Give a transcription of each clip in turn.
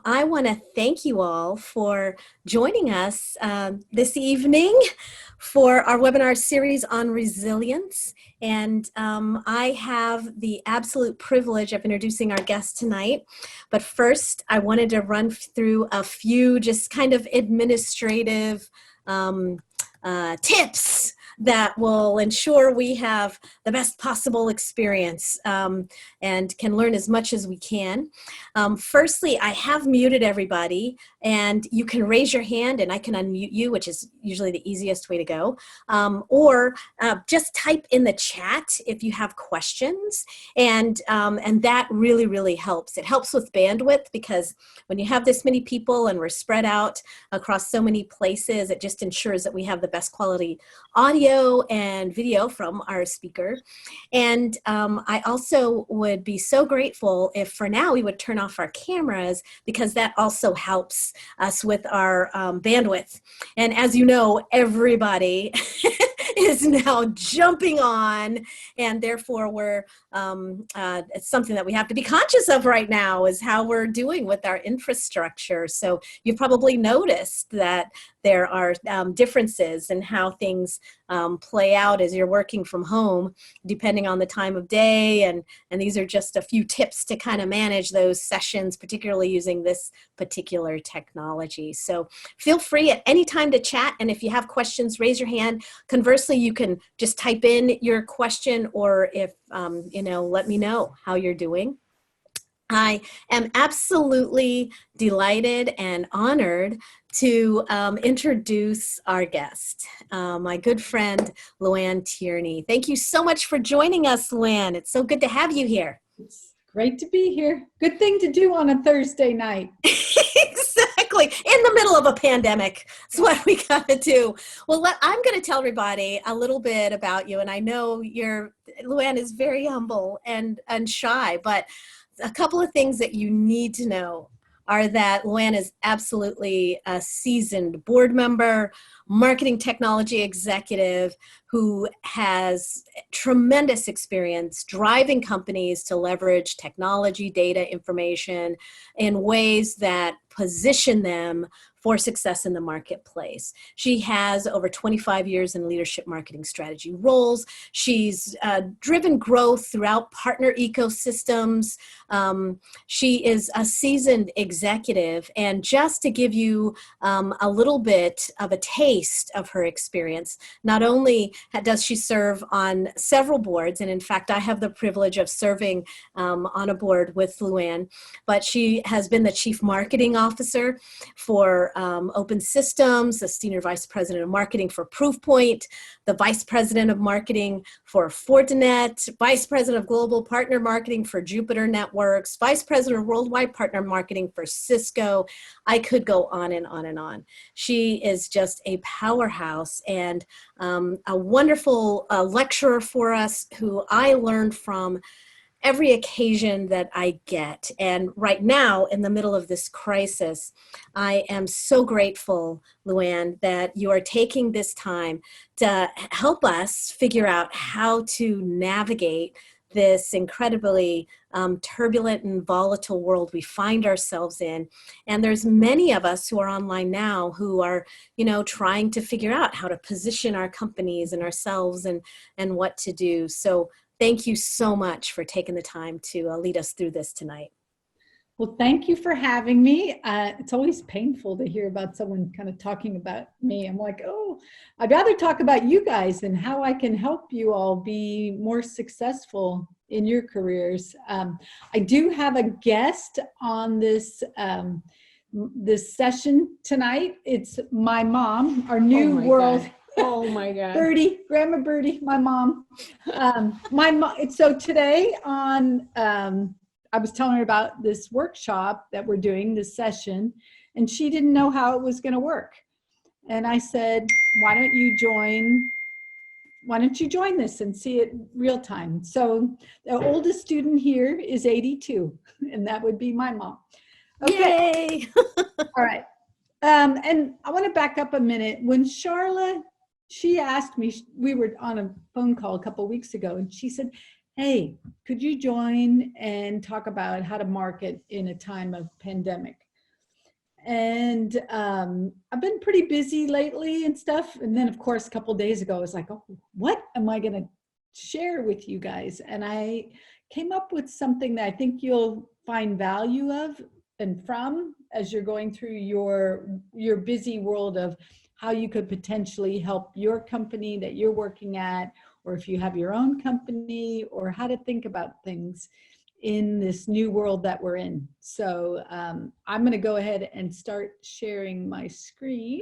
I want to thank you all for joining us this evening for our webinar series on resilience. And I have the absolute privilege of introducing our guest tonight. But first, I wanted to run through a few just kind of administrative tips that will ensure we have the best possible experience and can learn as much as we can. Firstly, I have muted everybody, and you can raise your hand and I can unmute you, which is usually the easiest way to go. Or just type in the chat if you have questions, and that really, really helps. It helps with bandwidth, because when you have this many people and we're spread out across so many places, it just ensures that we have the best quality audio and video from our speaker. And I also would be so grateful if for now we would turn off our cameras, because that also helps us with our bandwidth. And as you know, everybody is now jumping on, and therefore we're it's something that we have to be conscious of right now, is how we're doing with our infrastructure. So you've probably noticed that there are differences in how things play out as you're working from home, depending on the time of day. And these are just a few tips to kind of manage those sessions, particularly using this particular technology. So feel free at any time to chat. And if you have questions, raise your hand. Conversely, you can just type in your question, or if, let me know how you're doing. I am absolutely delighted and honored to introduce our guest, my good friend, Luanne Tierney. Thank you so much for joining us, Luanne. It's so good to have you here. It's great to be here. Good thing to do on a Thursday night. Exactly. In the middle of a pandemic. That's what we got to do. Well, I'm going to tell everybody a little bit about you. And I know Luanne is very humble and shy, but a couple of things that you need to know are that Luanne is absolutely a seasoned board member, marketing technology executive who has tremendous experience driving companies to leverage technology, data, information in ways that position them for success in the marketplace. She has over 25 years in leadership marketing strategy roles. She's driven growth throughout partner ecosystems. She is a seasoned executive. And just to give you a little bit of a taste of her experience, not only does she serve on several boards, and in fact, I have the privilege of serving on a board with Luanne, but she has been the Chief Marketing Officer for Open Systems, the Senior Vice President of Marketing for Proofpoint, the Vice President of Marketing for Fortinet, Vice President of Global Partner Marketing for Jupiter Networks, Vice President of Worldwide Partner Marketing for Cisco. I could go on and on and on. She is just a powerhouse and a wonderful lecturer for us, who I learned from every occasion that I get. And right now, in the middle of this crisis, I am so grateful, Luanne, that you are taking this time to help us figure out how to navigate this incredibly turbulent and volatile world we find ourselves in. And there's many of us who are online now who are, trying to figure out how to position our companies and ourselves and what to do. So thank you so much for taking the time to lead us through this tonight. Well, thank you for having me. It's always painful to hear about someone kind of talking about me. I'm like, oh, I'd rather talk about you guys and how I can help you all be more successful in your careers. I do have a guest on this this session tonight. It's my mom, our new world. God. Oh my God. Birdie, Grandma Birdie, my mom. So today on, I was telling her about this workshop that we're doing, this session, and she didn't know how it was going to work. And I said, why don't you join this and see it real time? So the oldest student here is 82, and that would be my mom. Okay. Yay. All right. And I want to back up a minute. When Charla, she asked me, we were on a phone call a couple of weeks ago, and she said, hey, could you join and talk about how to market in a time of pandemic? And I've been pretty busy lately and stuff. And then, of course, a couple of days ago, I was like, oh, what am I going to share with you guys? And I came up with something that I think you'll find value of and from as you're going through your busy world of how you could potentially help your company that you're working at, or if you have your own company, or how to think about things in this new world that we're in. So I'm going to go ahead and start sharing my screen.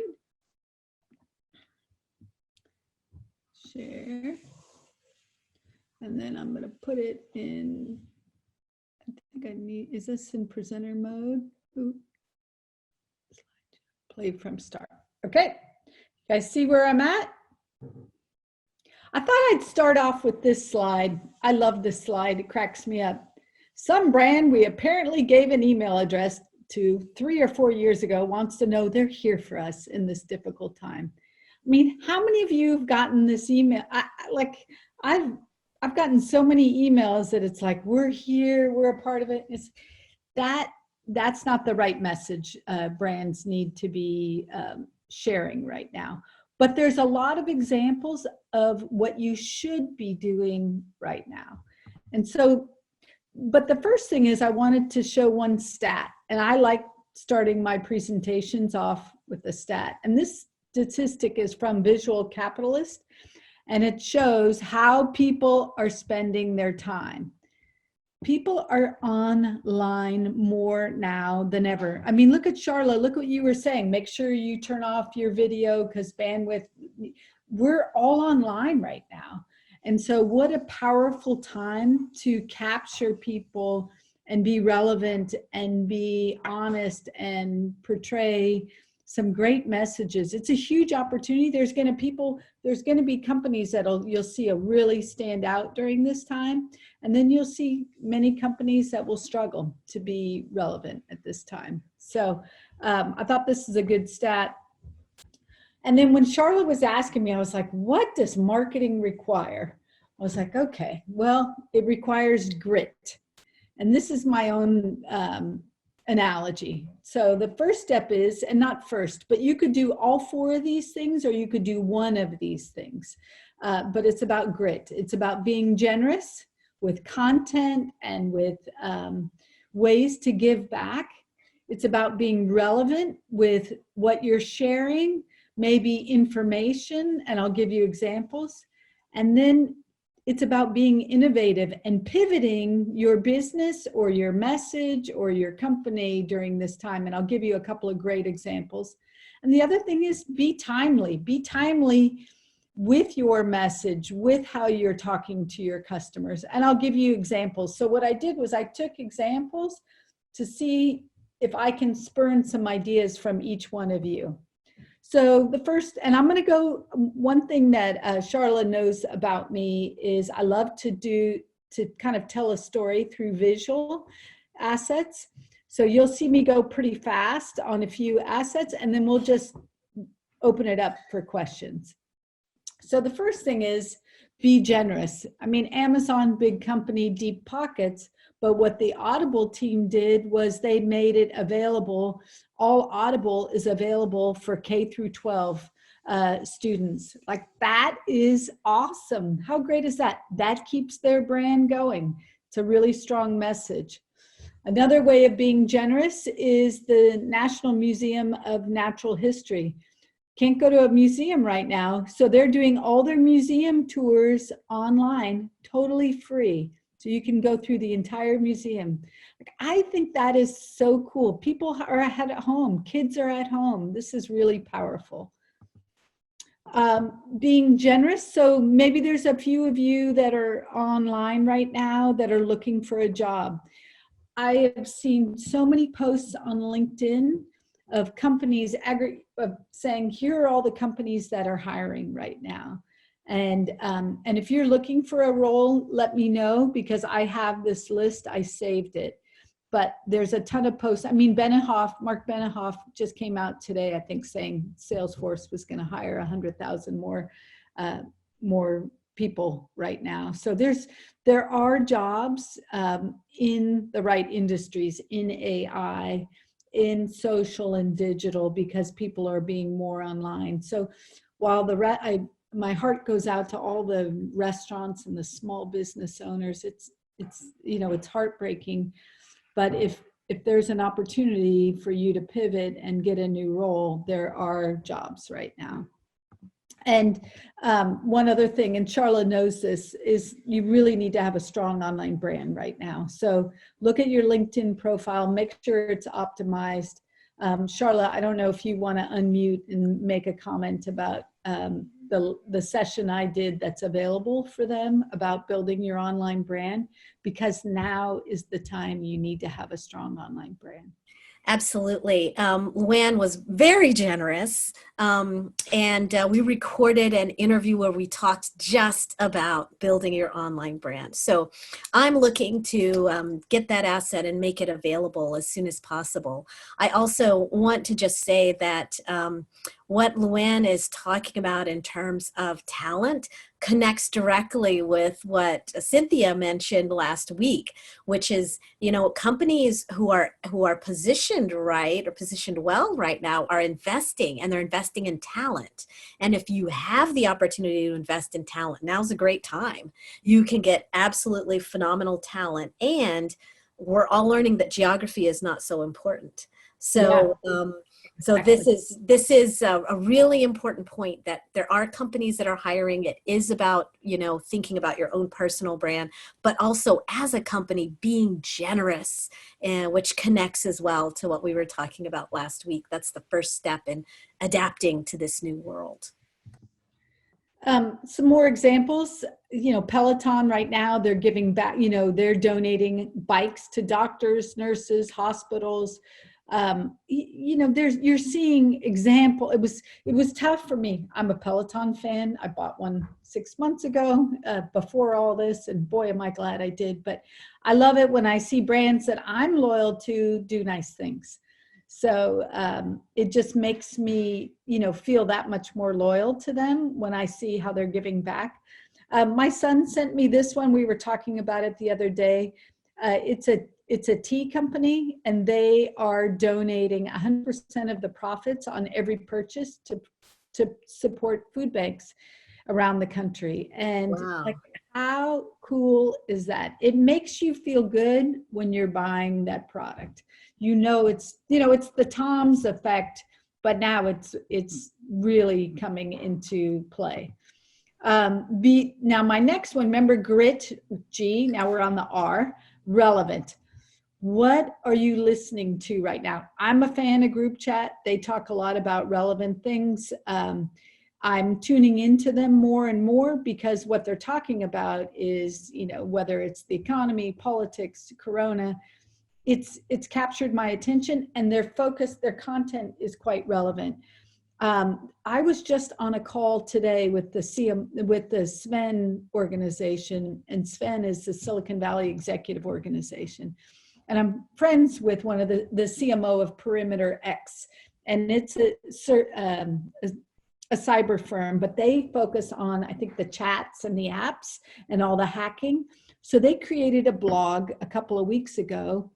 Share. And then I'm going to put it in, I think I need, is this in presenter mode? Ooh. Play from start. Okay. You guys see where I'm at? I thought I'd start off with this slide. I love this slide. It cracks me up. Some brand we apparently gave an email address to 3 or 4 years ago wants to know they're here for us in this difficult time. I mean, how many of you have gotten this email? I've gotten so many emails that it's like, we're here, we're a part of it. It's that's not the right message brands need to be sharing right now. But there's a lot of examples of what you should be doing right now. And so, but the first thing is I wanted to show one stat, and I like starting my presentations off with a stat. And this statistic is from Visual Capitalist, and it shows how people are spending their time. People are online more now than ever. I mean, look at Charlotte, look what you were saying. Make sure you turn off your video because bandwidth, we're all online right now. And so what a powerful time to capture people and be relevant and be honest and portray some great messages. It's a huge opportunity. There's going to be companies you'll see a really stand out during this time. And then you'll see many companies that will struggle to be relevant at this time. So I thought this is a good stat. And then when Charlotte was asking me, I was like, what does marketing require? I was like, okay, well, it requires grit. And this is my own analogy. So the first step is, and not first, but you could do all 4 of these things, or you could do one of these things. But it's about grit. It's about being generous with content and with ways to give back. It's about being relevant with what you're sharing, maybe information, and I'll give you examples. And then it's about being innovative and pivoting your business or your message or your company during this time. And I'll give you a couple of great examples. And the other thing is be timely. Be timely with your message, with how you're talking to your customers. And I'll give you examples. So what I did was I took examples to see if I can spurn some ideas from each one of you. So the first, and I'm going to go, one thing that Charlotte knows about me is I love to kind of tell a story through visual assets. So you'll see me go pretty fast on a few assets, and then we'll just open it up for questions. So the first thing is be generous. I mean, Amazon, big company, deep pockets, but what the Audible team did was they made it available. All Audible is available for K through 12 students. Like, that is awesome. How great is that? That keeps their brand going. It's a really strong message. Another way of being generous is the National Museum of Natural History. Can't go to a museum right now, so they're doing all their museum tours online, totally free. So you can go through the entire museum. I think that is so cool. People are at home, kids are at home. This is really powerful. Being generous. So maybe there's a few of you that are online right now that are looking for a job. I have seen so many posts on LinkedIn of companies saying, here are all the companies that are hiring right now. And if you're looking for a role, let me know, because I have this list, I saved it. But there's a ton of posts. I mean, Mark Benioff just came out today, I think, saying Salesforce was going to hire 100,000 more people right now. So there are jobs in the right industries in AI in social and digital because people are being more online. So while my heart goes out to all the restaurants and the small business owners, it's it's heartbreaking. But if there's an opportunity for you to pivot and get a new role, there are jobs right now. And one other thing, and Charla knows this, is you really need to have a strong online brand right now. So look at your LinkedIn profile, make sure it's optimized. Charla, I don't know if you want to unmute and make a comment about the session I did that's available for them about building your online brand, because now is the time you need to have a strong online brand. Absolutely. Luanne was very generous, and we recorded an interview where we talked just about building your online brand. So I'm looking to get that asset and make it available as soon as possible. I also want to just say that what Luanne is talking about in terms of talent connects directly with what Cynthia mentioned last week, which is, companies who are positioned right or positioned well right now are investing, and they're investing in talent. And if you have the opportunity to invest in talent, now's a great time. You can get absolutely phenomenal talent, and we're all learning that geography is not so important. So, So this is a really important point, that there are companies that are hiring. It is about, thinking about your own personal brand, but also as a company being generous, which connects as well to what we were talking about last week. That's the first step in adapting to this new world. Some more examples, Peloton right now, they're giving back, they're donating bikes to doctors, nurses, hospitals. You're seeing example. It was tough for me. I'm a Peloton fan. I bought one 6 months ago before all this, and boy, am I glad I did. But I love it when I see brands that I'm loyal to do nice things. So it just makes me, feel that much more loyal to them when I see how they're giving back. My son sent me this one. We were talking about it the other day. It's a tea company, and they are donating 100% of the profits on every purchase to support food banks around the country. And wow. How cool is that? It makes you feel good when you're buying that product. It's the Tom's effect, but now it's really coming into play. Now my next one, remember grit, G, now we're on the R, relevant. What are you listening to right now? I'm a fan of group chat. They talk a lot about relevant things. I'm tuning into them more and more because what they're talking about is, whether it's the economy, politics, Corona, it's captured my attention, and their content is quite relevant. I was just on a call today with the Sven organization, and Sven is the Silicon Valley Executive Organization. And I'm friends with one of the CMO of Perimeter X, and it's a cyber firm, but they focus on, I think, the chats and the apps and all the hacking. So they created a blog a couple of weeks ago,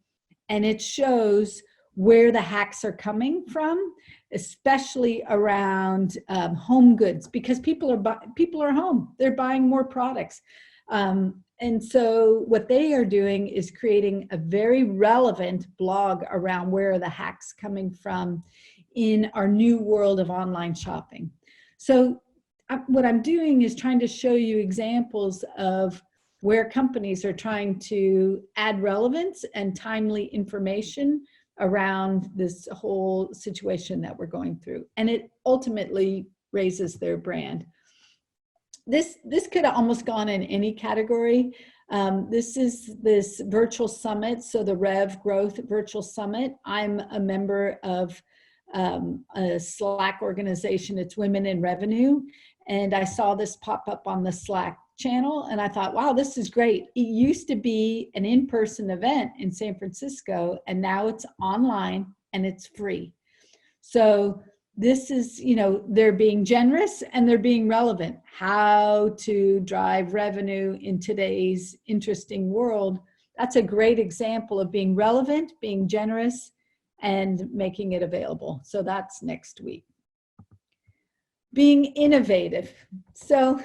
and it shows where the hacks are coming from, especially around home goods, because people are home, they're buying more products. And so what they are doing is creating a very relevant blog around where are the hacks coming from in our new world of online shopping. So what I'm doing is trying to show you examples of where companies are trying to add relevance and timely information around this whole situation that we're going through. And it ultimately raises their brand. This could have almost gone in any category. This is this virtual summit, so the Rev Growth Virtual Summit. I'm a member of a Slack organization. It's Women in Revenue. And I saw this pop up on the Slack channel, and I thought, wow, this is great. It used to be an in-person event in San Francisco, and now it's online and it's free. So this is, they're being generous and they're being relevant. How to drive revenue in today's interesting world. That's a great example of being relevant, being generous, and making it available. So that's next week. Being innovative. So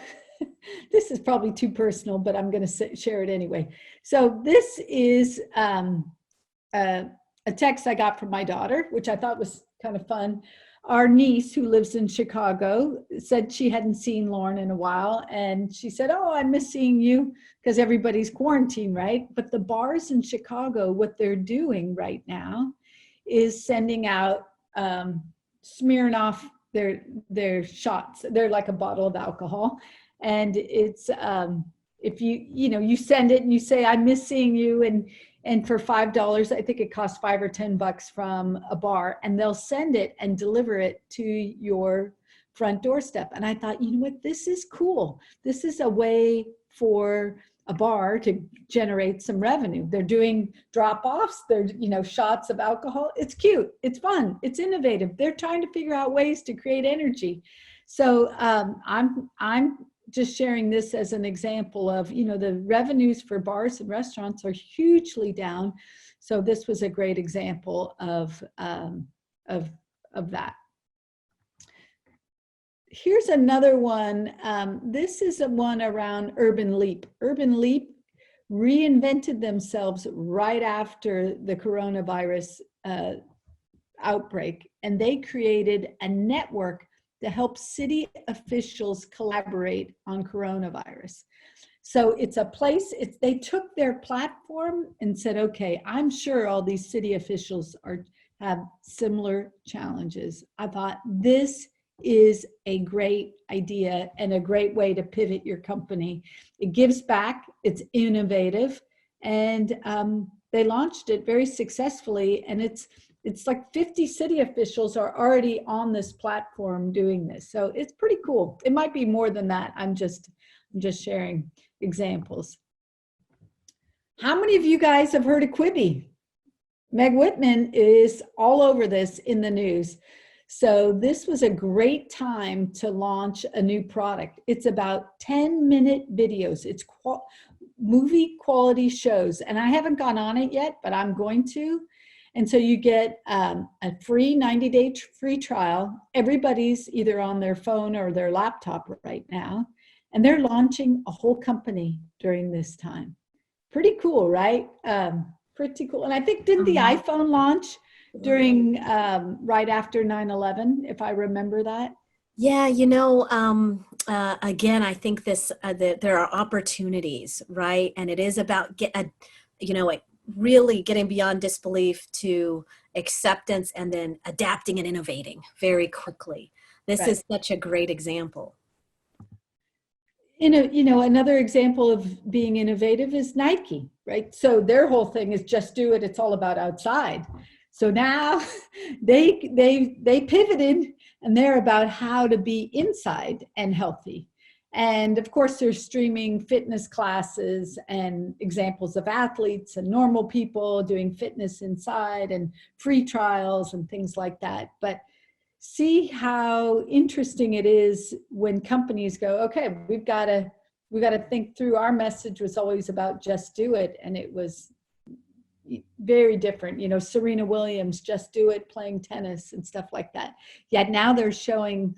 this is probably too personal, but I'm going to share it anyway. So this is a text I got from my daughter, which I thought was kind of fun. Our niece, who lives in Chicago, said she hadn't seen Lauren in a while. And she said, oh, I miss seeing you, because everybody's quarantined, right? But the bars in Chicago, what they're doing right now is sending out Smirnoff, their shots. They're like a bottle of alcohol. And it's, if you send it and you say, I miss seeing you, and for $5, I think it costs $5 or $10 from a bar, and they'll send it and deliver it to your front doorstep. And I thought, you know what, this is cool. This is a way for a bar to generate some revenue. They're doing drop-offs, they're, shots of alcohol. It's cute, it's fun, it's innovative. They're trying to figure out ways to create energy. So I'm just sharing this as an example of, the revenues for bars and restaurants are hugely down. So this was a great example of that. Here's another one. This is a one around Urban Leap. Urban Leap reinvented themselves right after the coronavirus outbreak, and they created a network to help city officials collaborate on coronavirus. So it's a place, they took their platform and said, okay, I'm sure all these city officials have similar challenges. I thought this is a great idea and a great way to pivot your company. It gives back, it's innovative, and they launched it very successessly, and it's like 50 city officials are already on this platform doing this. So it's pretty cool. It might be more than that. I'm just sharing examples. How many of you guys have heard of Quibi? Meg Whitman is all over this in the news. So this was a great time to launch a new product. It's about 10-minute videos. It's movie quality shows. And I haven't gone on it yet, but I'm going to. And so you get a free 90-day free trial. Everybody's either on their phone or their laptop right now. And they're launching a whole company during this time. Pretty cool, right? Pretty cool. And I think, didn't the iPhone launch during right after 9/11, if I remember that? Yeah, again, I think that there are opportunities, right? And it is about really getting beyond disbelief to acceptance, and then adapting and innovating very quickly. This is such a great example. Another example of being innovative is Nike, right? So their whole thing is just do it. It's all about outside. So now they pivoted, and they're about how to be inside and healthy. And of course, there's streaming fitness classes and examples of athletes and normal people doing fitness inside, and free trials and things like that. But see how interesting it is when companies go, okay, we've got to think through. Our message was always about just do it, and it was very different. Serena Williams, just do it, playing tennis and stuff like that. Yet now they're showing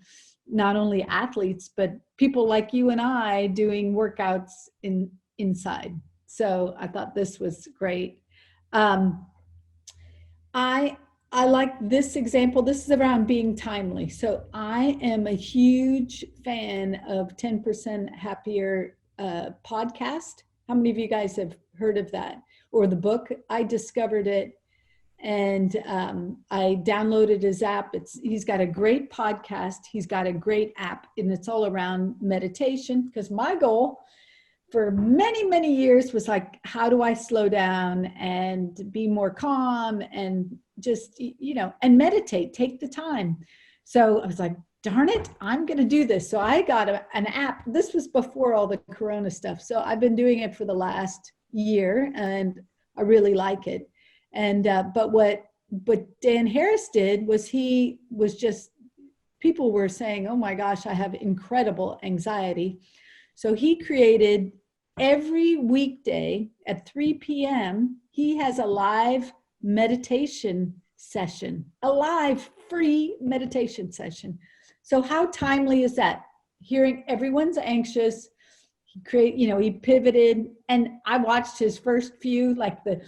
not only athletes, but people like you and I doing workouts inside. So I thought this was great. I like this example. This is around being timely. So I am a huge fan of 10% Happier podcast. How many of you guys have heard of that? Or the book? I discovered it, and I downloaded his app. He's got a great podcast. He's got a great app, and it's all around meditation. Because my goal for many, many years was like, how do I slow down and be more calm and just, and meditate, take the time. So I was like, darn it, I'm going to do this. So I got an app. This was before all the Corona stuff. So I've been doing it for the last year, and I really like it. And but what Dan Harris did was, he was just, people were saying, oh my gosh, I have incredible anxiety. So he created, every weekday at 3 p.m., he has a live meditation session, a live free meditation session. So how timely is that? Hearing everyone's anxious, he pivoted, and I watched his first few, like the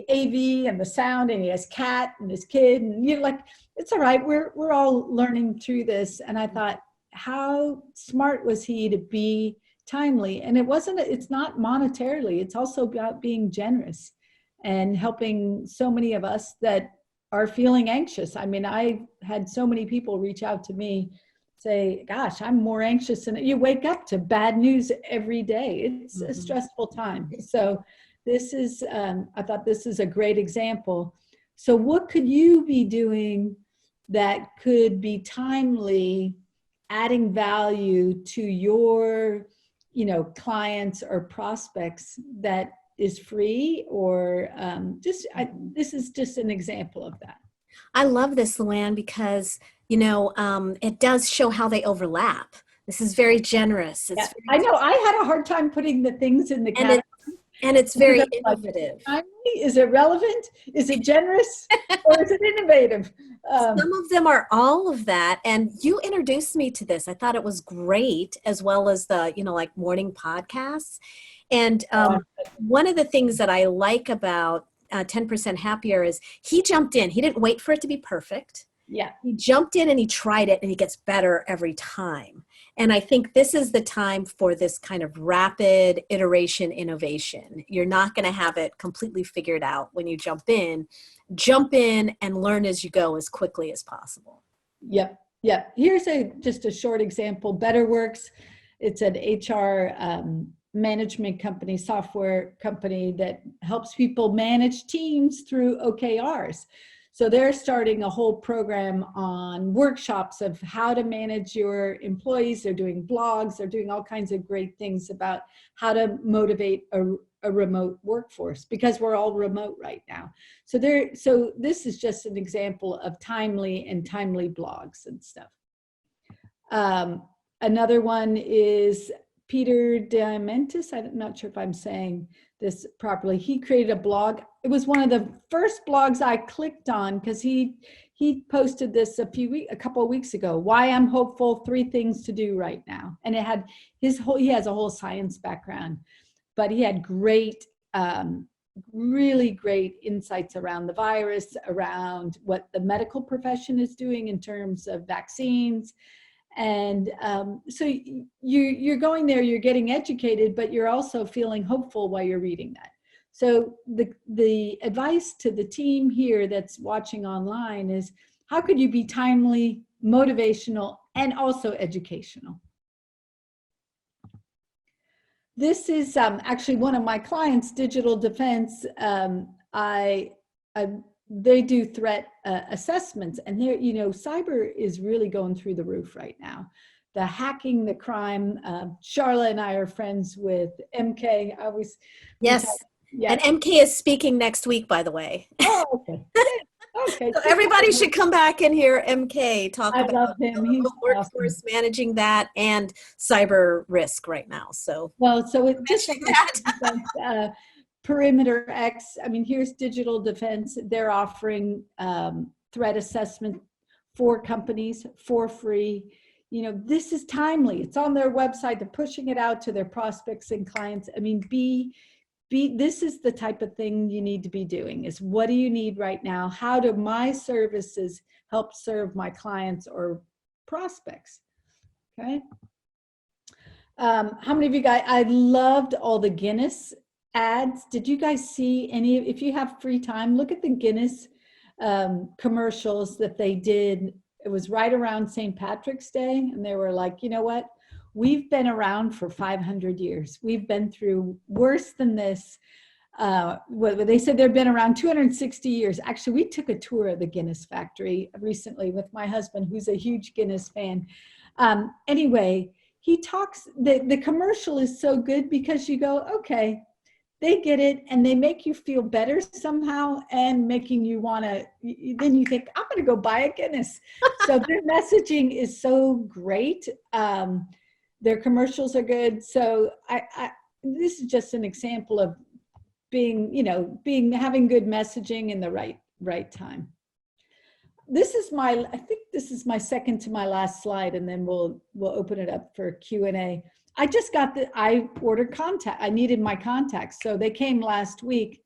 AV and the sound, and he has cat and his kid, and it's all right. We're all learning through this. And I thought, how smart was he to be timely? And it's not monetarily, it's also about being generous and helping so many of us that are feeling anxious. I mean, I had so many people reach out to me, say, gosh, I'm more anxious. And you wake up to bad news every day. It's a stressful time. So I thought this is a great example. So what could you be doing that could be timely, adding value to your, clients or prospects, that is free, or this is just an example of that. I love this, Luanne, because, it does show how they overlap. This is very generous. I know. I had a hard time putting the things in the category. And it's very innovative. Is it relevant? Is it generous? Or is it innovative? Some of them are all of that. And you introduced me to this. I thought it was great, as well as the, like morning podcasts. And one of the things that I like about 10% Happier is he jumped in. He didn't wait for it to be perfect. Yeah. He jumped in and he tried it, and he gets better every time. And I think this is the time for this kind of rapid iteration innovation. You're not going to have it completely figured out when you jump in and learn as you go as quickly as possible. Yep. Here's just a short example. BetterWorks. It's an HR management company, software company that helps people manage teams through OKRs. So they're starting a whole program on workshops of how to manage your employees. They're doing blogs. They're doing all kinds of great things about how to motivate a remote workforce, because we're all remote right now. So this is just an example of timely blogs and stuff. Another one is Peter Diamandis. I'm not sure if I'm saying this properly. He created a blog. It was one of the first blogs I clicked on, because he posted this a couple of weeks ago. Why I'm hopeful, 3 things to do right now. And it had he has a whole science background, but he had great, really great insights around the virus, around what the medical profession is doing in terms of vaccines. And so you're going there, you're getting educated, but you're also feeling hopeful while you're reading that. So the advice to the team here that's watching online is, how could you be timely, motivational, and also educational? This is actually one of my clients, Digital Defense. They do threat assessments, and cyber is really going through the roof right now. The hacking, the crime. Charlotte and I are friends with MK. Yes. Yeah. And MK is speaking next week, by the way. Oh, okay. Okay. So everybody should come back and hear MK talk about love him. He's workforce awesome. Managing that and cyber risk right now. So it just like Perimeter X. I mean, here's Digital Defense. They're offering threat assessment for companies for free. This is timely. It's on their website. They're pushing it out to their prospects and clients. I mean, this is the type of thing you need to be doing, is what do you need right now? How do my services help serve my clients or prospects? Okay. How many of you guys, I loved all the Guinness ads. Did you guys see any? If you have free time, look at the Guinness commercials that they did. It was right around St. Patrick's Day, and they were like, you know what? We've been around for 500 years. We've been through worse than this. They said they've been around 260 years. Actually, we took a tour of the Guinness factory recently with my husband, who's a huge Guinness fan. Anyway, he talks, the commercial is so good because you go, okay, they get it, and they make you feel better somehow, and making you want to, then you think, I'm going to go buy a Guinness. So their messaging is so great. Their commercials are good. So this is just an example of having good messaging in the right time. I think this is my second to my last slide, and then we'll open it up for Q&A. I just got I ordered I needed my contacts. So they came last week,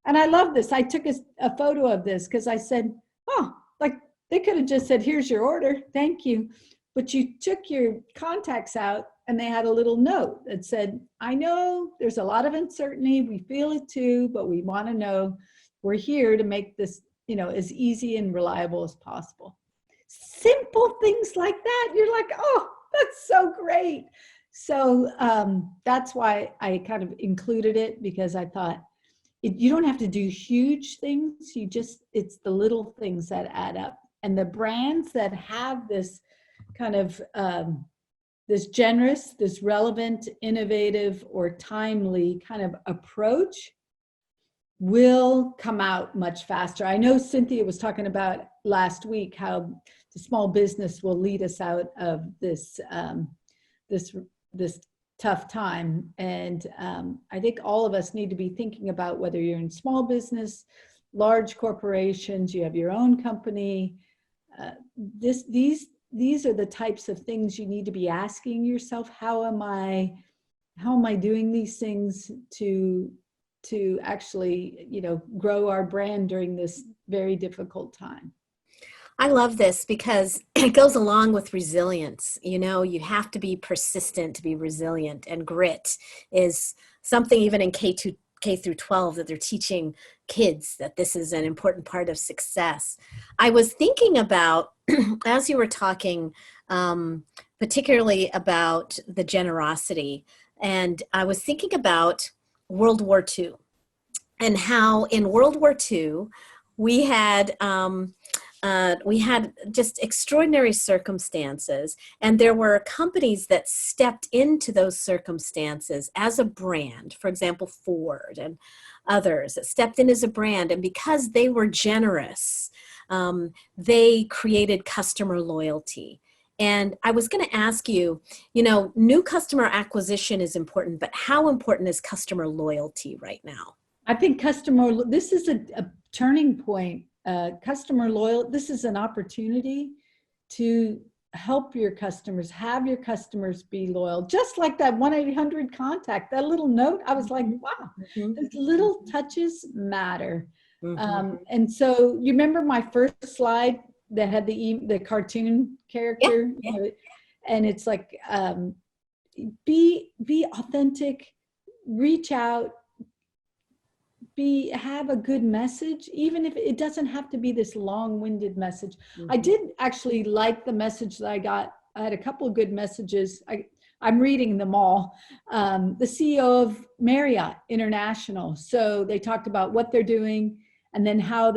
and I love this. I took a photo of this because I said, oh, like they could have just said, here's your order, thank you. But you took your contacts out, and they had a little note that said, I know there's a lot of uncertainty. We feel it too, but we want to know we're here to make this, as easy and reliable as possible. Simple things like that. You're like, oh, that's so great. So that's why I kind of included it, because I thought you don't have to do huge things. It's the little things that add up. And the brands that have this kind of this generous, this relevant, innovative, or timely kind of approach will come out much faster. I know Cynthia was talking about last week how the small business will lead us out of this this tough time. And I think all of us need to be thinking about whether you're in small business, large corporations, you have your own company. These are the types of things you need to be asking yourself. How am I doing these things to actually, grow our brand during this very difficult time? I love this because it goes along with resilience. You have to be persistent to be resilient, and grit is something even in K through 12 that they're teaching kids, that this is an important part of success. I was thinking about, as you were talking, particularly about the generosity, and I was thinking about World War II, and how in World War II we had just extraordinary circumstances, and there were companies that stepped into those circumstances as a brand. For example, Ford and others that stepped in as a brand, and because they were generous, they created customer loyalty. And I was going to ask you, new customer acquisition is important, but how important is customer loyalty right now? I think this is a turning point. Customer loyal, this is an opportunity to help your customers, have your customers be loyal, just like that 1-800 contact, that little note. I was like, wow, those little touches matter. And so you remember my first slide that had the cartoon character? Yeah. And it's like, be authentic, reach out, have a good message, even if it doesn't have to be this long-winded message. I did actually like the message that I got. I had a couple of good messages. I'm reading them all. The CEO of Marriott International. So they talked about what they're doing, and then how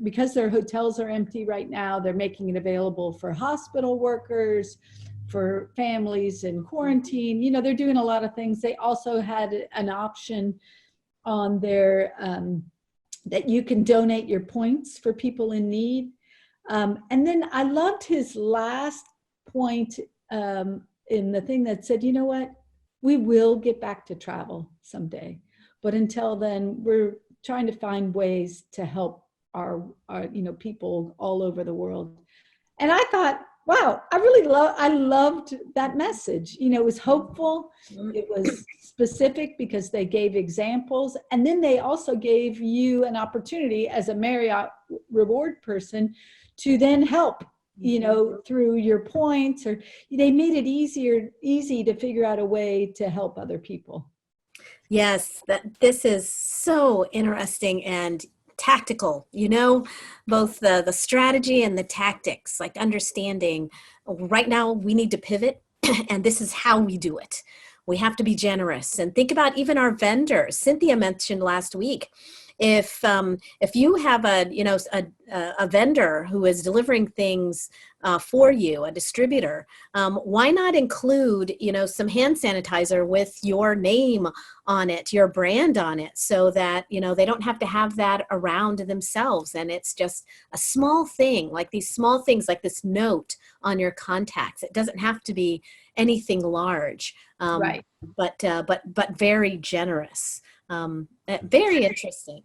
because their hotels are empty right now, they're making it available for hospital workers, for families in quarantine. They're doing a lot of things. They also had an option on their that you can donate your points for people in need. And then I loved his last point in the thing that said, you know what, we will get back to travel someday, but until then, we're trying to find ways to help our people all over the world. And I thought, wow, I loved that message. It was hopeful. It was specific because they gave examples. And then they also gave you an opportunity as a Marriott reward person to then help, through your points, or they made it easy to figure out a way to help other people. Yes, this is so interesting and tactical, both the strategy and the tactics, like understanding right now we need to pivot and this is how we do it. We have to be generous, and think about even our vendors. Cynthia mentioned last week, if you have a vendor who is delivering things for you, a distributor, why not include some hand sanitizer with your name on it, your brand on it, so that they don't have to have that around themselves, and it's just a small thing, like these small things like this note on your contacts. It doesn't have to be anything large, Right. but very generous. Very interesting.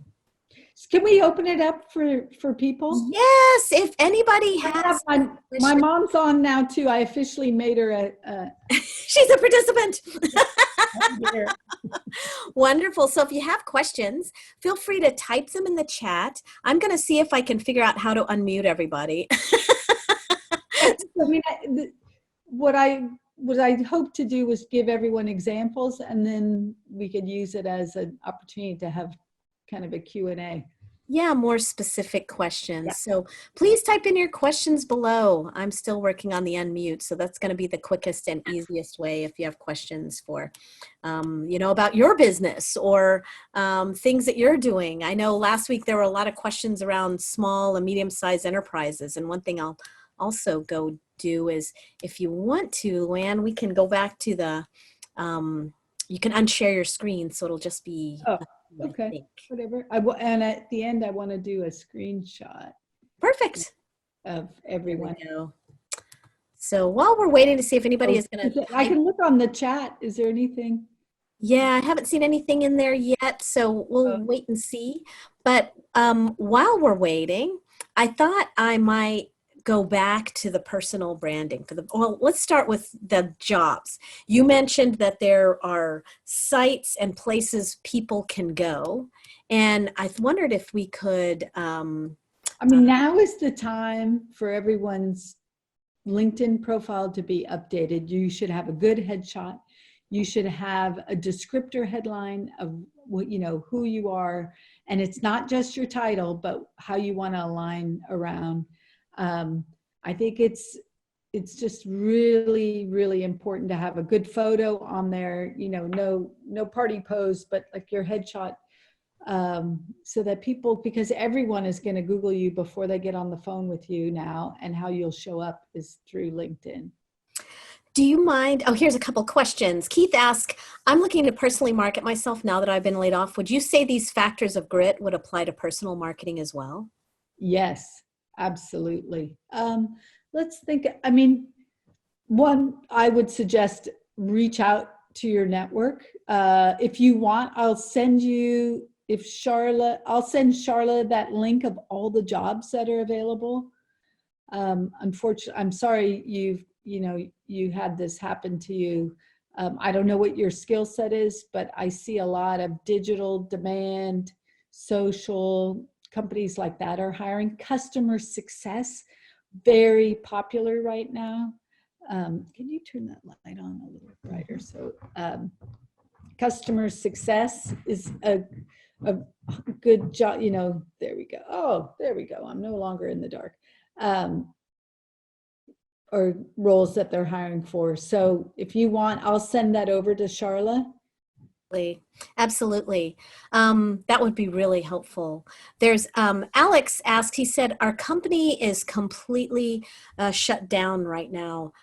Can we open it up for people? Yes, if anybody I has have my mom's on now too. I officially made her a she's a participant. here. Wonderful. So if you have questions, feel free to type them in the chat. I'm going to see if I can figure out how to unmute everybody. I mean, what I hope to do was give everyone examples, and then we could use it as an opportunity to have kind of a Q&A. Yeah, more specific questions. Yeah. So please type in your questions below. I'm still working on the unmute, so that's going to be the quickest and easiest way if you have questions for, about your business or things that you're doing. I know last week there were a lot of questions around small and medium-sized enterprises, and one thing I'll also go do is, if you want to, Luanne, we can go back to the, you can unshare your screen, so it'll just be. Oh. Okay, whatever. And at the end, I want to do a screenshot. Perfect. Of everyone. So while we're waiting to see if anybody is going to... I can look on the chat. Is there anything? Yeah, I haven't seen anything in there yet, so we'll wait and see. But while we're waiting, I thought I might go back to the personal branding. Well, let's start with the jobs. You mentioned that there are sites and places people can go, and I wondered if we could... I mean, now is the time for everyone's LinkedIn profile to be updated. You should have a good headshot. You should have a descriptor headline of what, who you are, and it's not just your title, but how you want to align around. I think it's just really, really important to have a good photo on there, no party pose, but like your headshot, so that people, because everyone is going to Google you before they get on the phone with you now, and how you'll show up is through LinkedIn. Do you mind? Oh, here's a couple questions. Keith asked, I'm looking to personally market myself now that I've been laid off. Would you say these factors of grit would apply to personal marketing as well? Yes, absolutely. Let's think. I mean, one, I would suggest reach out to your network. If you want, I'll send Charlotte that link of all the jobs that are available. Unfortunately, I'm sorry you had this happen to you. I don't know what your skill set is, but I see a lot of digital demand, social companies like that are hiring. Customer success, very popular right now. Can you turn that light on a little brighter? So customer success is a good job. There we go. Oh, there we go. I'm no longer in the dark. Or roles that they're hiring for. So if you want, I'll send that over to Charlotte. Absolutely. That would be really helpful. There's Alex asked, he said, our company is completely shut down right now.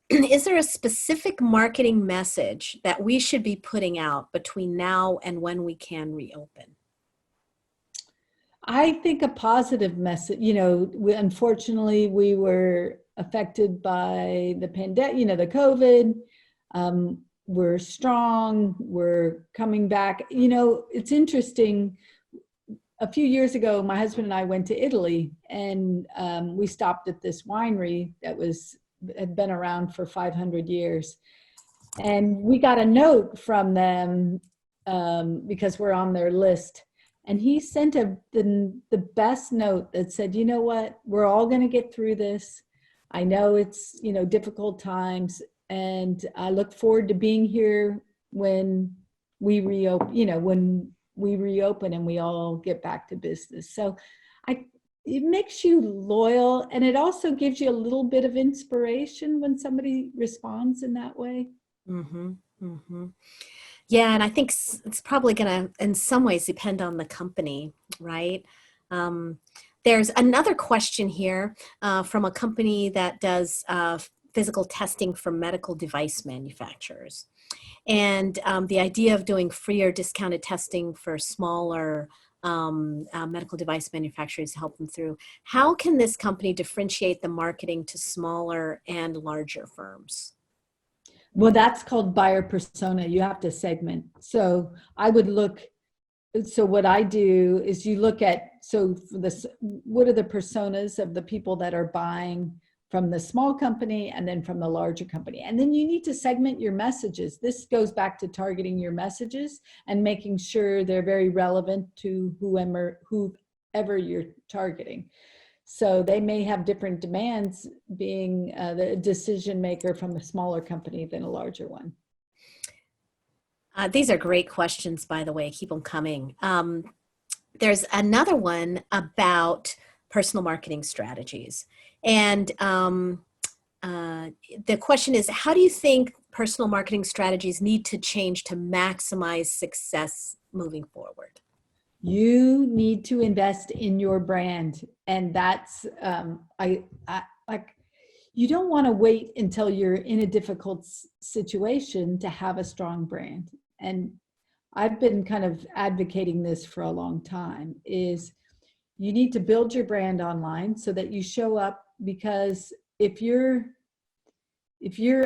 Is there a specific marketing message that we should be putting out between now and when we can reopen? I think a positive message, unfortunately we were affected by the pandemic, the COVID. We're strong, we're coming back. It's interesting. A few years ago, my husband and I went to Italy, and we stopped at this winery that had been around for 500 years. And we got a note from them because we're on their list. And he sent the best note that said, you know what, we're all going to get through this. I know it's, difficult times, and I look forward to being here when we reopen, and we all get back to business. So it makes you loyal, and it also gives you a little bit of inspiration when somebody responds in that way. Mm-hmm. Mm-hmm. Yeah, and I think it's probably going to, in some ways, depend on the company, right? There's another question here from a company that does physical testing for medical device manufacturers. And the idea of doing free or discounted testing for smaller medical device manufacturers to help them through. How can this company differentiate the marketing to smaller and larger firms? Well, that's called buyer persona. You have to segment. So I would look so what I do is you look at, so for this, what are the personas of the people that are buying from the small company and then from the larger company? And then you need to segment your messages. This goes back to targeting your messages and making sure they're very relevant to whoever you're targeting. So they may have different demands, being the decision maker from a smaller company than a larger one. These are great questions, by the way. Keep them coming. There's another one about personal marketing strategies. And the question is, how do you think personal marketing strategies need to change to maximize success moving forward? You need to invest in your brand. And that's, I like, you don't want to wait until you're in a difficult situation to have a strong brand. And I've been kind of advocating this for a long time, is you need to build your brand online so that you show up, because if you're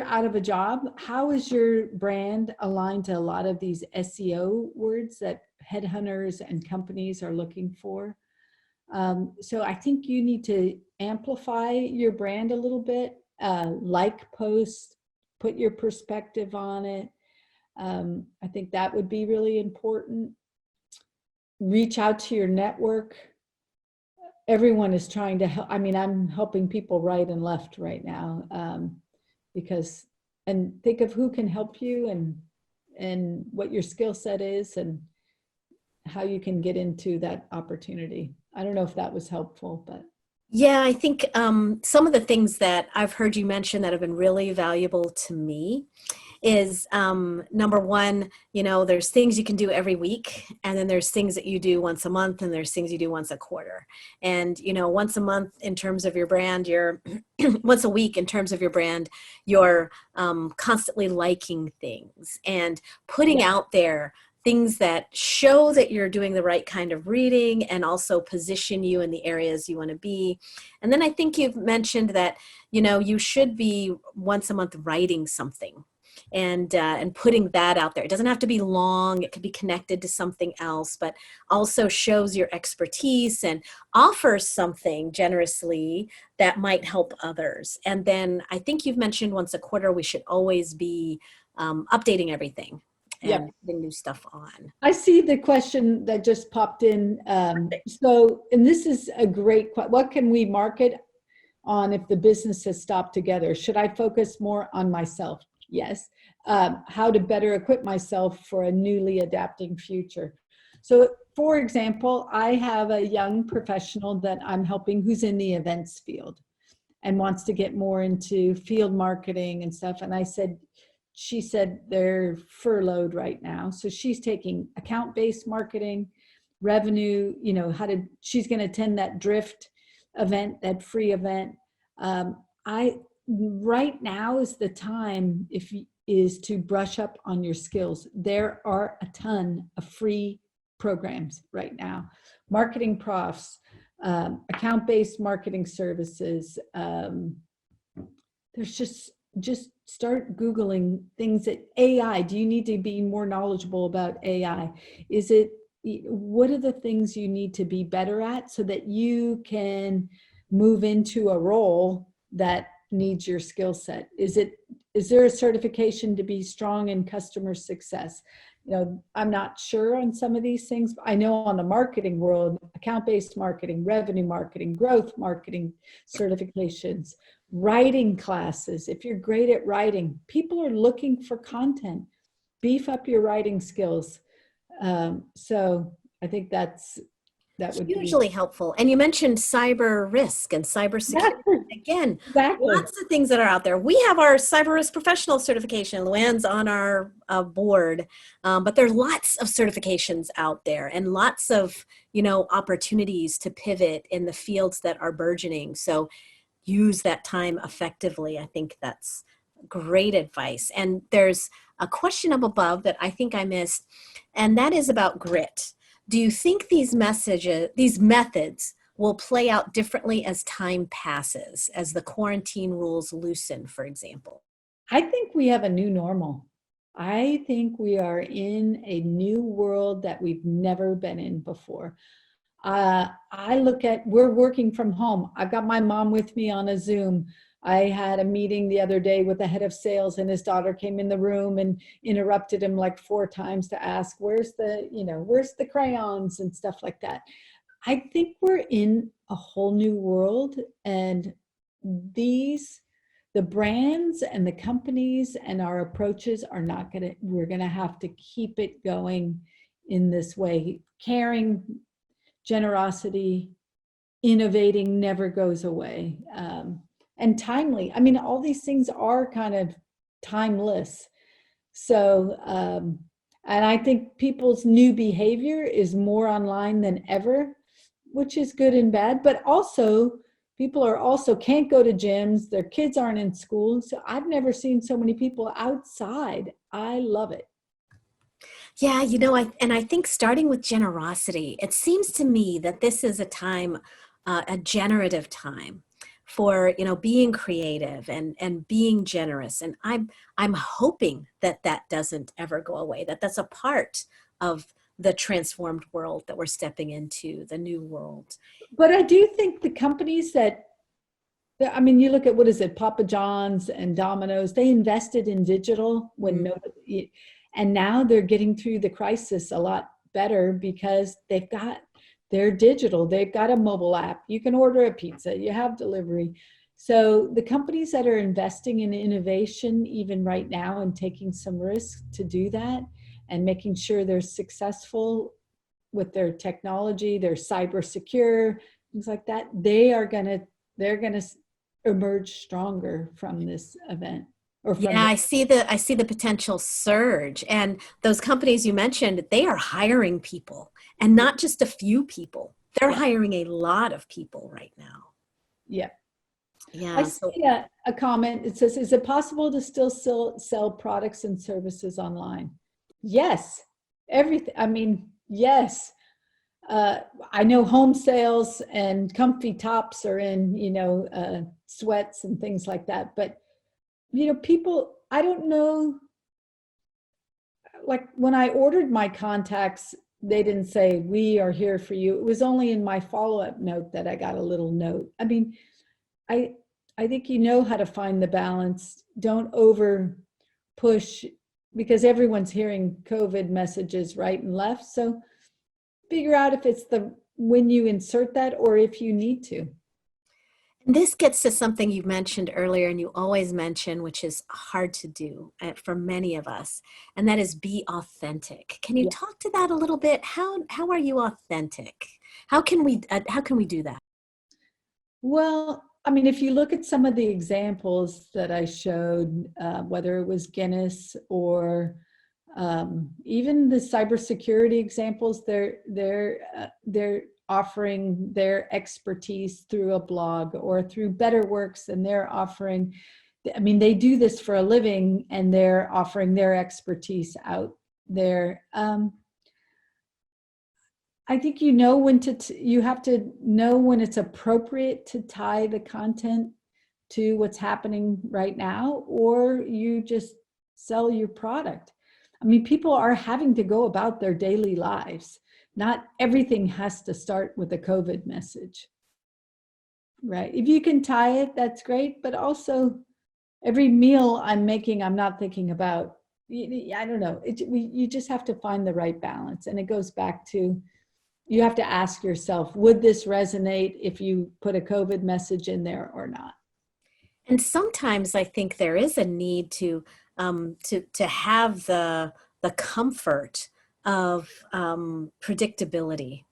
out of a job, how is your brand aligned to a lot of these SEO words that headhunters and companies are looking for? So I think you need to amplify your brand a little bit, like posts, put your perspective on it. I think that would be really important. Reach out to your network. Everyone is trying to help. I mean, I'm helping people right and left right now, because, and think of who can help you and what your skill set is and how you can get into that opportunity. I don't know if that was helpful, but. Yeah, I think some of the things that I've heard you mention that have been really valuable to me is number one, there's things you can do every week, and then there's things that you do once a month, and there's things you do once a quarter. And, once a month in terms of your brand, you're once a week in terms of your brand, you're constantly liking things and putting out there things that show that you're doing the right kind of reading and also position you in the areas you want to be. And then I think you've mentioned that, you should be once a month writing something and putting that out there. It doesn't have to be long. It could be connected to something else, but also shows your expertise and offers something generously that might help others. And then I think you've mentioned once a quarter, we should always be updating everything and putting new stuff on. I see the question that just popped in. So, and this is a great question. What can we market on if the business has stopped together? Should I focus more on myself? Yes. How to better equip myself for a newly adapting future. So, for example, I have a young professional that I'm helping who's in the events field and wants to get more into field marketing and stuff. And she said they're furloughed right now. So she's taking account-based marketing, revenue, she's going to attend that Drift event, that free event. Right now is the time is to brush up on your skills. There are a ton of free programs right now. Marketing profs, account-based marketing services. There's just start Googling things that AI, do you need to be more knowledgeable about AI? What are the things you need to be better at so that you can move into a role that needs your skill set? Is there a certification to be strong in customer success? I'm not sure on some of these things. I know on the marketing world, account-based marketing, revenue marketing, growth marketing certifications, writing classes. If you're great at writing, people are looking for content. Beef up your writing skills. So I think that would be hugely helpful. And you mentioned cyber risk and cybersecurity. Again, lots of things that are out there. We have our cyber risk professional certification. Luanne's on our board, but there's lots of certifications out there and lots of opportunities to pivot in the fields that are burgeoning. So use that time effectively. I think that's great advice. And there's a question up above that I think I missed, and that is about grit. Do you think these methods will play out differently as time passes, as the quarantine rules loosen, for example? I think we have a new normal. I think we are in a new world that we've never been in before. We're working from home. I've got my mom with me on a Zoom. I had a meeting the other day with the head of sales, and his daughter came in the room and interrupted him like 4 times to ask, where's the crayons and stuff like that. I think we're in a whole new world, and the brands and the companies and our approaches we're going to have to keep it going in this way. Caring, generosity, innovating never goes away. And timely. I mean, all these things are kind of timeless. So, and I think people's new behavior is more online than ever, which is good and bad, but also people can't go to gyms, their kids aren't in school. So I've never seen so many people outside. I love it. Yeah, I think starting with generosity, it seems to me that this is a time, a generative time for, being creative and being generous. And I'm hoping that doesn't ever go away, that that's a part of the transformed world that we're stepping into, the new world. But I do think the companies you look at, what is it, Papa John's and Domino's, they invested in digital and now they're getting through the crisis a lot better because they're digital. They've got a mobile app. You can order a pizza, you have delivery. So the companies that are investing in innovation, even right now, and taking some risks to do that and making sure they're successful with their technology, they're cyber secure, things like that, they're going to emerge stronger from this event. I see the potential surge, and those companies you mentioned, they are hiring people, and not just a few people. They're hiring a lot of people right now. Yeah. Yeah. I see a comment. It says, is it possible to still sell products and services online? Yes. Everything. I mean, yes. I know home sales and comfy tops are in, sweats and things like that. But, people, I don't know, like when I ordered my contacts, they didn't say, we are here for you. It was only in my follow-up note that I got a little note. I mean, I think how to find the balance. Don't over push, because everyone's hearing COVID messages right and left. So figure out if it's when you insert that or if you need to. And this gets to something you mentioned earlier, and you always mention, which is hard to do for many of us, and that is be authentic. Can you talk to that a little bit? How are you authentic? How can we do that? Well, I mean, if you look at some of the examples that I showed, whether it was Guinness or even the cybersecurity examples, they're offering their expertise through a blog or through Better Works, and they're offering. I mean, they do this for a living, and they're offering their expertise out there. I think you have to know when it's appropriate to tie the content to what's happening right now, or you just sell your product. I mean, people are having to go about their daily lives. Not everything has to start with a COVID message, right? If you can tie it, that's great. But also, every meal I'm making, I'm not thinking about, I don't know. You just have to find the right balance. And it goes back to, you have to ask yourself, would this resonate if you put a COVID message in there or not? And sometimes I think there is a need to have the comfort of predictability,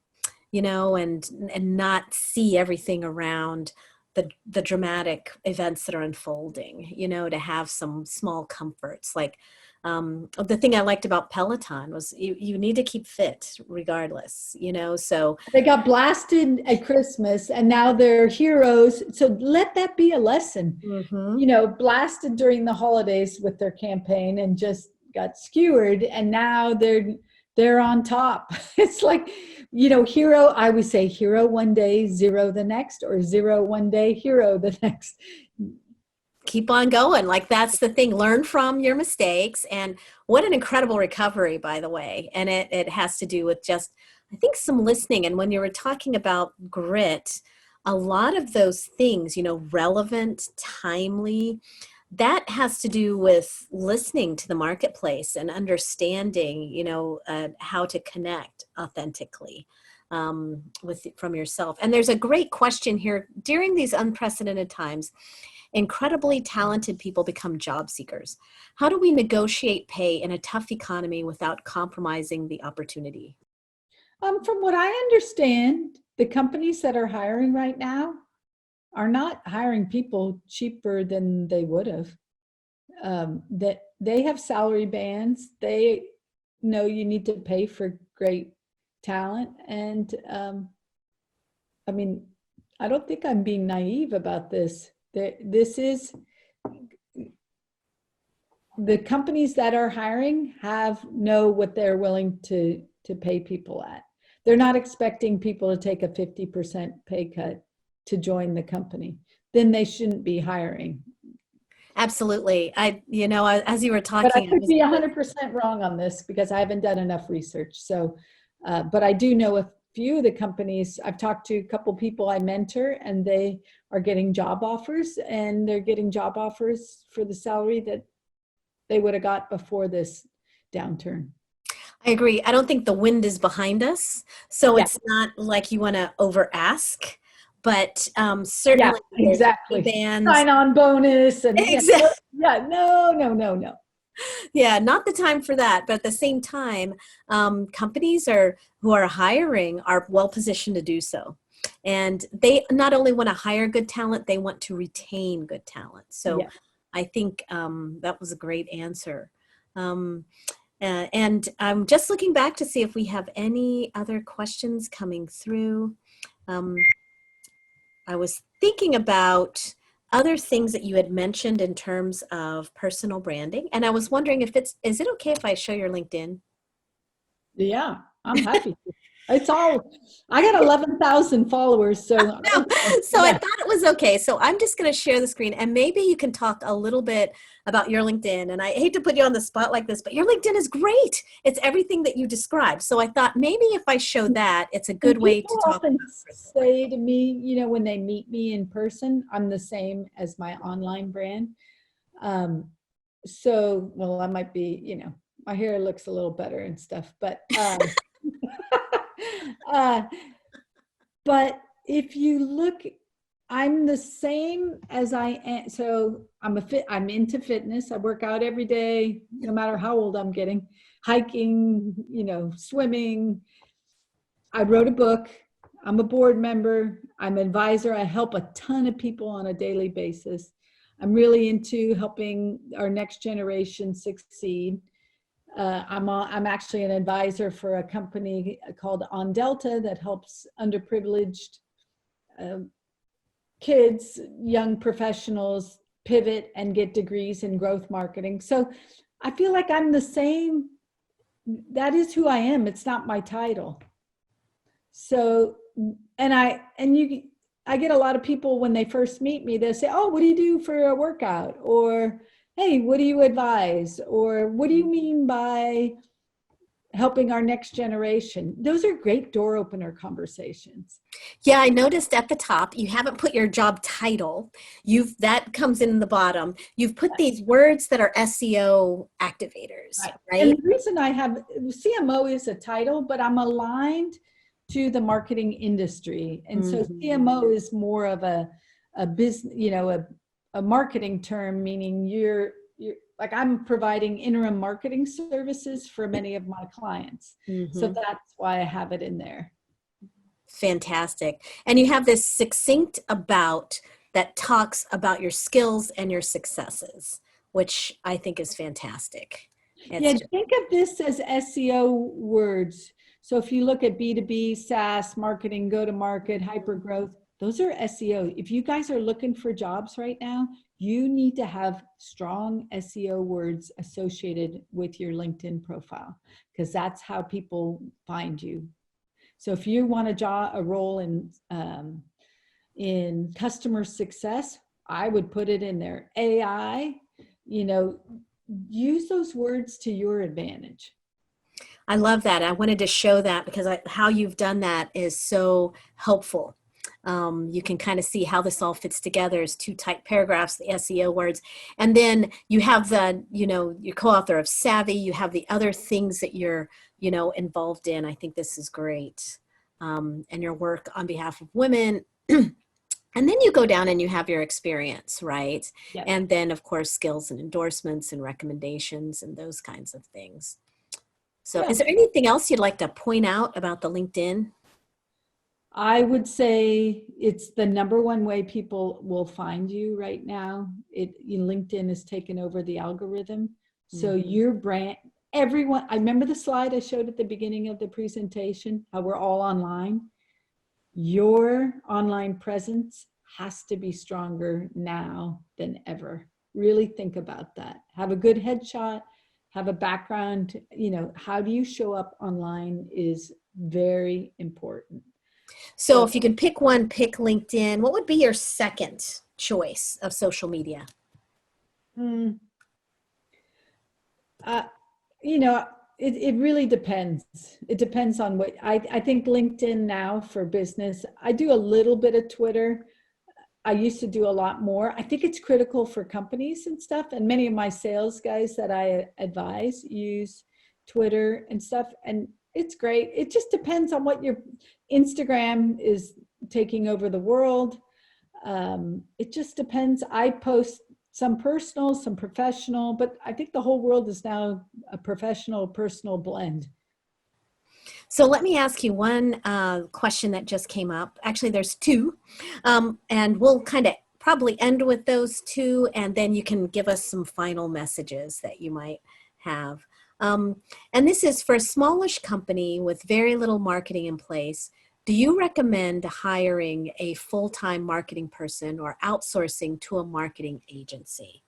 and not see everything around the dramatic events that are unfolding, to have some small comforts. Like the thing I liked about Peloton was you need to keep fit regardless, so. They got blasted at Christmas and now they're heroes. So let that be a lesson. Mm-hmm. Blasted during the holidays with their campaign and just got skewered, and now they're on top. It's like, hero, I would say hero one day, zero the next, or zero one day, hero the next. keep on going. Like that's the thing. Learn from your mistakes. And what an incredible recovery, by the way. And it has to do with just, I think, some listening. And when you were talking about grit, a lot of those things, relevant, timely, that has to do with listening to the marketplace and understanding, how to connect authentically from yourself. And there's a great question here. During these unprecedented times, incredibly talented people become job seekers. How do we negotiate pay in a tough economy without compromising the opportunity? From what I understand, the companies that are hiring right now are not hiring people cheaper than they would have. That they have salary bands. They know you need to pay for great talent. And I mean, I don't think I'm being naive about this. This is, the companies that are hiring know what they're willing to pay people at. They're not expecting people to take a 50% pay cut to join the company. Then they shouldn't be hiring. Absolutely. As you were talking, but I could be 100% wrong on this because I haven't done enough research. So, but I do know a few of the companies. I've talked to a couple people I mentor, and they are getting job offers, and they're getting job offers for the salary that they would have got before this downturn. I agree. I don't think the wind is behind us. So it's not like you want to over ask, but certainly exactly. bands, sign-on bonus and exactly. No. Yeah, not the time for that. But at the same time, companies who are hiring are well positioned to do so. And they not only want to hire good talent, they want to retain good talent. So I think that was a great answer. And I'm just looking back to see if we have any other questions coming through. I was thinking about other things that you had mentioned in terms of personal branding. And I was wondering is it okay if I show your LinkedIn? Yeah, I'm happy. I got 11,000 followers. So, I thought it was okay. So I'm just going to share the screen, and maybe you can talk a little bit about your LinkedIn. And I hate to put you on the spot like this, but your LinkedIn is great. It's everything that you described. So I thought maybe if I show that, it's a good way to talk. People often say to me, when they meet me in person, I'm the same as my online brand. So, well, I might be, my hair looks a little better and stuff, but but if you look, I'm the same as I am. So I'm into fitness. I work out every day, no matter how old I'm getting, hiking, swimming. I wrote a book. I'm a board member. I'm an advisor. I help a ton of people on a daily basis. I'm really into helping our next generation succeed. I'm actually an advisor for a company called On Delta that helps underprivileged kids, young professionals pivot and get degrees in growth marketing. So I feel like I'm the same. That is who I am. It's not my title. So, I get a lot of people when they first meet me, they say, "Oh, what do you do for a workout?" Or, "Hey, what do you advise?" Or, "What do you mean by helping our next generation?" Those are great door opener conversations. Yeah, I noticed at the top, you haven't put your job title. That comes in the bottom. You've put these words that are SEO activators, right? And the reason I have CMO is a title, but I'm aligned to the marketing industry. And so CMO is more of a business, a marketing term, meaning you're like, I'm providing interim marketing services for many of my clients. So that's why I have it in there. Fantastic. And you have this succinct about that talks about your skills and your successes, which I think is fantastic. Think of this as SEO words. So if you look at B2B, SaaS, marketing, go-to-market, hyper-growth, those are SEO. If you guys are looking for jobs right now, you need to have strong SEO words associated with your LinkedIn profile, because that's how people find you. So if you want a role in customer success, I would put it in there. AI, you know, use those words to your advantage. I love that. I wanted to show that because how you've done that is so helpful. You can kind of see how this all fits together as two tight paragraphs, the SEO words. And then you have the, your co-author of Savvy, you have the other things that you're, involved in. I think this is great. And your work on behalf of women. And then you go down and you have your experience, right? Yep. And then, of course, skills and endorsements and recommendations and those kinds of things. So Yeah. Is there anything else you'd like to point out about the LinkedIn? I would say it's the number one way people will find you right now. LinkedIn has taken over the algorithm. So your brand, everyone, I remember the slide I showed at the beginning of the presentation, how we're all online. Your online presence has to be stronger now than ever. Really think about that. Have a good headshot, have a background, how do you show up online is very important. So if you can pick one, pick LinkedIn. What would be your second choice of social media? It really depends. It depends on what, I think LinkedIn now for business. I do a little bit of Twitter. I used to do a lot more. I think it's critical for companies and stuff. And many of my sales guys that I advise use Twitter and stuff. And it's great. It just depends on what your Instagram is taking over the world. It just depends. I post some personal, some professional, but I think the whole world is now a professional, personal blend. So let me ask you one question that just came up. Actually, there's two, and we'll kind of probably end with those two, and then you can give us some final messages that you might have. And this is for a smallish company with very little marketing in place. Do you recommend hiring a full-time marketing person or outsourcing to a marketing agency?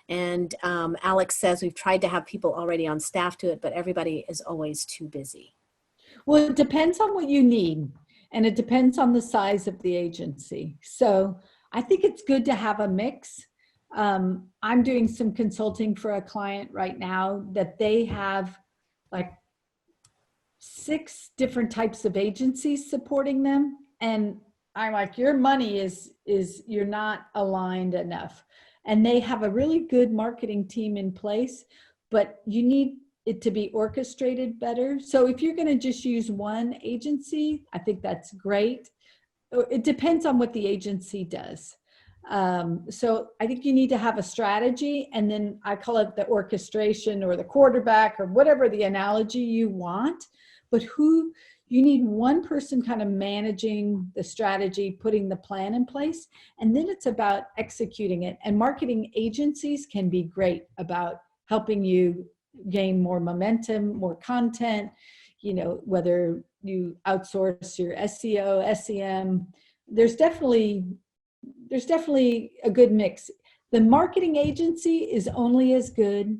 And Alex says we've tried to have people already on staff to it, but everybody is always too busy. Well, it depends on what you need, and it depends on the size of the agency. So I think it's good to have a mix. I'm doing some consulting for a client right now that they have like 6 different types of agencies supporting them. And I'm like, your money is you're not aligned enough. And they have a really good marketing team in place, but you need it to be orchestrated better. So if you're going to just use one agency, I think that's great. It depends on what the agency does. So I think you need to have a strategy, and then I call it the orchestration or the quarterback or whatever the analogy you want, but you need one person kind of managing the strategy, putting the plan in place, and then it's about executing it. And marketing agencies can be great about helping you gain more momentum, more content, whether you outsource your SEO, SEM, there's definitely a good mix. The marketing agency is only as good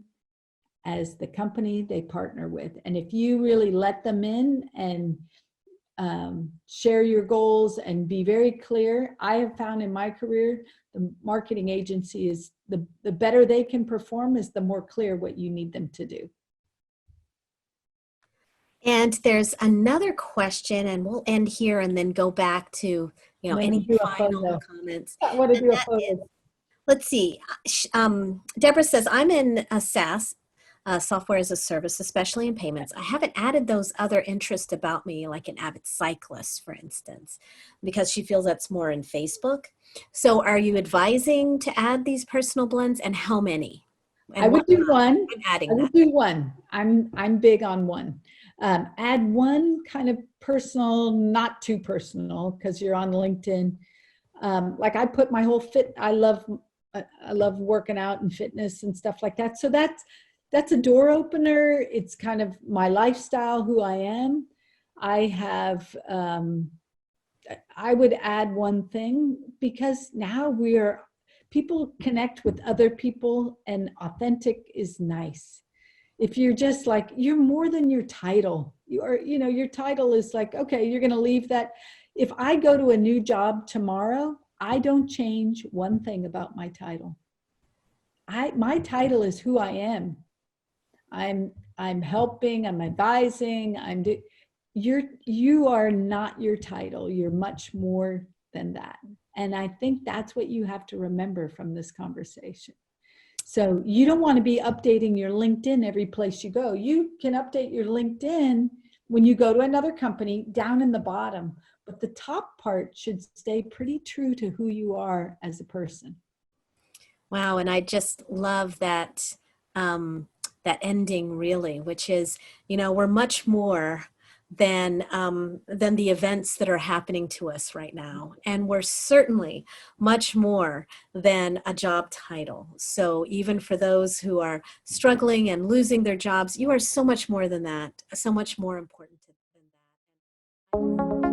as the company they partner with. And if you really let them in and share your goals and be very clear, I have found in my career, the marketing agency is the better they can perform is the more clear what you need them to do. And there's another question, and we'll end here and then go back to, any final comments. I want to do a photo. Let's see. Deborah says, I'm in a SaaS, software as a service, especially in payments. I haven't added those other interests about me, like an avid cyclist, for instance, because she feels that's more in Facebook. So are you advising to add these personal blends, and how many? And I would do one. I would do one. I'm big on one. Add one kind of personal, not too personal, because you're on LinkedIn. Like I put my whole I love working out and fitness and stuff like that. So that's a door opener. It's kind of my lifestyle, who I am. I have, I would add one thing, because now people connect with other people, and authentic is nice. If you're just like, you're more than your title. Your title is like, okay, you're going to leave that. If I go to a new job tomorrow, I don't change one thing about my title. My title is who I am. I'm helping, I'm advising, you are not your title. You're much more than that. And I think that's what you have to remember from this conversation. So you don't want to be updating your LinkedIn every place you go. You can update your LinkedIn when you go to another company down in the bottom, but the top part should stay pretty true to who you are as a person. Wow, and I just love that that ending, really, which is, we're much more than the events that are happening to us right now, and we're certainly much more than a job title. So even for those who are struggling and losing their jobs, you are so much more than that, so much more important than that.